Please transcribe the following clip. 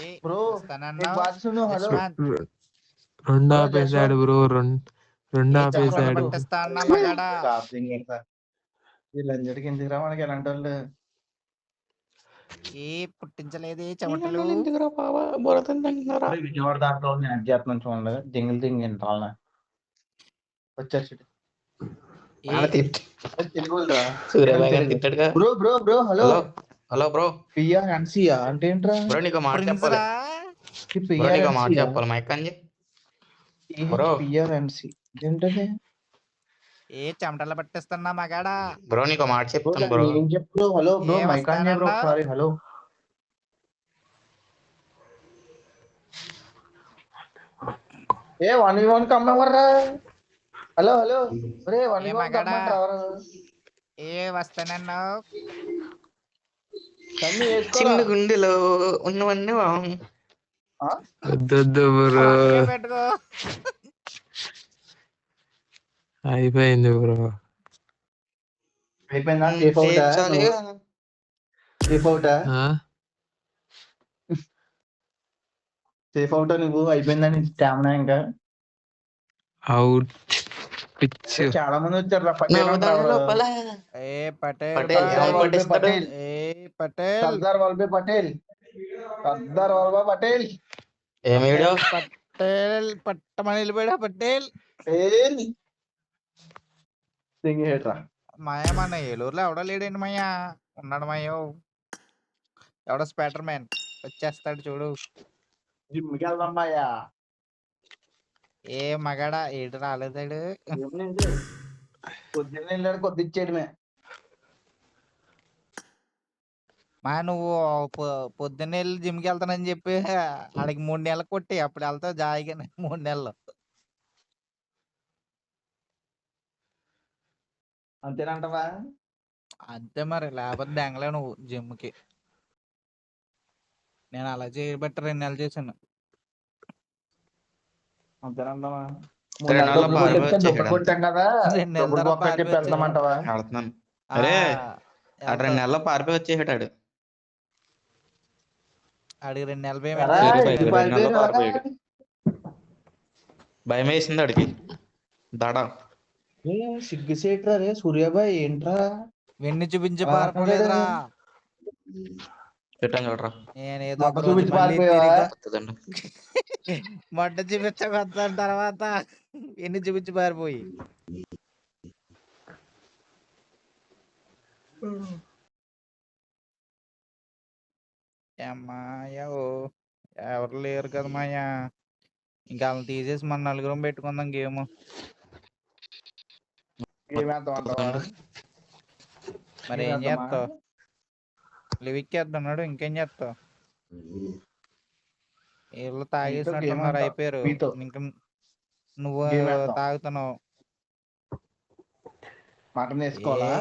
ఏ bro एक వస్తానన్నావు बात सुनो हेलो యశ్వంత్. రెండు हेलो ఆపేసాడు जसवंत బ్రో. రెండు ఏ చెమటలు ఆపేసాడు. పట్టిస్తా అన్నా మగాడా. చార్జింగ్ ఏంట్రా వీళ్ళందరికీ ఎందుకురా మనకి ఎలాంటి వాళ్ళు ఏ పుట్టించలేదే చెమటలు. ఎందుకురా బావా బురదంటున్నారా? విజయవాడ దాంట్లో నేను చేస్తున్నాను చూడండి దింగిల్ దింగి వాళ్ళ వచ్చారు చూడు. ఏ తెలుగురా సూర్యబాయ్ గారిని తిట్టాడుగా. Bro bro bro hello hello hello bro. PR ఎన్సియా అంటే ఏంట్రా బ్రో నీకు మాట ప్రిన్స్ చెప్పాలి. రా. బ్రో పిఆర్ నీకు మాట ఎన్సియా చెప్పాలి మైక్ అని బ్రో. పిఆర్ ఎన్సి ఏంటది ఏ చెమటలు పట్టిస్తున్నా మగాడా. బ్రో నీకు మాట బ్రో చెప్తాను బ్రో. ఏం చెప్పు హలో బ్రో ఏ మైక్ ఆన్ చేయ బ్రో వస్తానన్నావు. ఒకసారి హలో ఏ 1v1 కమ్మవర్రా హలో హలో ఒరే ఏ 1v1 మగాడా. కమ్మంటారా ఎవరు ఏ వస్తానన్నావు. కమ్మి వేసుకోరా చిన్న గుండెలో ఉన్నవన్నీ ఆ? వద్దొద్దు బ్రో. పక్కకే పెట్టుకో. అయిపోయింది బ్రో. అయిపోయిందా సేఫ్ అవుటా సేఫ్ అవుటా ఆ? సేఫ్ అవుటా నువ్వు అయిపోయిందని స్టామినా ఇంకా అవుట్ పిచ్. చాలా మంది వచ్చారు రా నవ్వుదాని లోపల ఏ పటేల్ పటేల్ సర్దార్ ఏమని వల్లభాయ్ పట్టిస్తాడు? పటేల్ ఏ పటేల్. సర్దార్ వల్లభాయ్ పటేల్ సర్దార్ వల్లభాయ్ పటేల్ ఏం వీడియో? పటేల్ పట్టమని వెళ్ళిపోయా పటేల్. పటేల్ సింగ్ హేట్రా మాయా మన ఏలూరులో ఎవడో లేడండి మయ్యా. ఉన్నాడు మయ్యో. ఎవడో స్పైడర్ మ్యాన్ వచ్చేస్తాడు చూడు. జిమ్కి వెళ్దామయ్యా ఏ మగాడా ఏడు రాలేదాడు. పొద్దున్న వెళ్ళాడు కొద్దిచ్చేయడమే మా నువ్వు పొద్దున్నే వెళ్ళి జిమ్కి వెళ్తానని చెప్పి ఆడికి 3 నెలలు కొట్టి అప్పుడు వెళ్తావు జాయిగా 3 నెలలు. అంతేనంటవా అంతే మరి లేకపోతే బెంగళూరు నువ్వు జిమ్కి. నేను అలా చేయబట్టి 2 నెలలు చేశాను. అంతేనంటవా 3 3 నెలలు నెలల్లో డబ్బులు పారిపోయి కొట్టేస్తే వచ్చేసాడు డబ్బులు అంతే. కొట్టాం కదా 2 నెలల డబ్బులు తర్వాత బొక్క అని చెప్పి పారిపోయి వచ్చాడు. వెళ్తామంటావా వెళ్తున్నాను. ఆ, అరే ఆ 2 వెళ్తావు. నెలల్లో పారిపోయి వచ్చేసాడు. ఆడికి 2 నెలల భయం ఎరా ఎందుకు సూర్యబాయ్ ఎందుకు వచ్చిందని. 2 నెలల్లో పారిపోయారు అలాగా పారిపోయాడు. భయం వేసింది ఆడికి దడ. ఏ సిగ్గుసేట్రా రే సూర్యాబాయ్ ఏంట్రా వెన్ను చూపించి అలా అంటున్నాడు పారిపోలేదురా. పెట్టాను చూడరా. నేను ఏదో మొట్ట ఒక రోజు చూపించి మళ్ళీ పారిపోయావా తిరిగా వస్తుందండి. మొట్ట చూపించకొచ్చాను తర్వాత వెన్ను చూపించి పారిపోయి. ఏమ్మాయో ఎవరు లేరు కదా మాయా. ఇంకా వాళ్ళని తీసేసి మన నలుగురం పెట్టుకుందాం గేమ్. గేమ్ వేద్దాం అంటావా మరి గేమ్ ఏం వేద్దామా చేస్తావు. లివిక్కేస్తున్నాడు ఇంకేం చేస్తావు. వీళ్ళు నీతో గేమ్ తాగేసినట్టున్నారు అంటావు అయిపోయారు. మీతో ఇంక నువ్వు గేమ్ వేద్దాం తాగుతున్నావు. మటన్ ఏ వేసుకోవాలా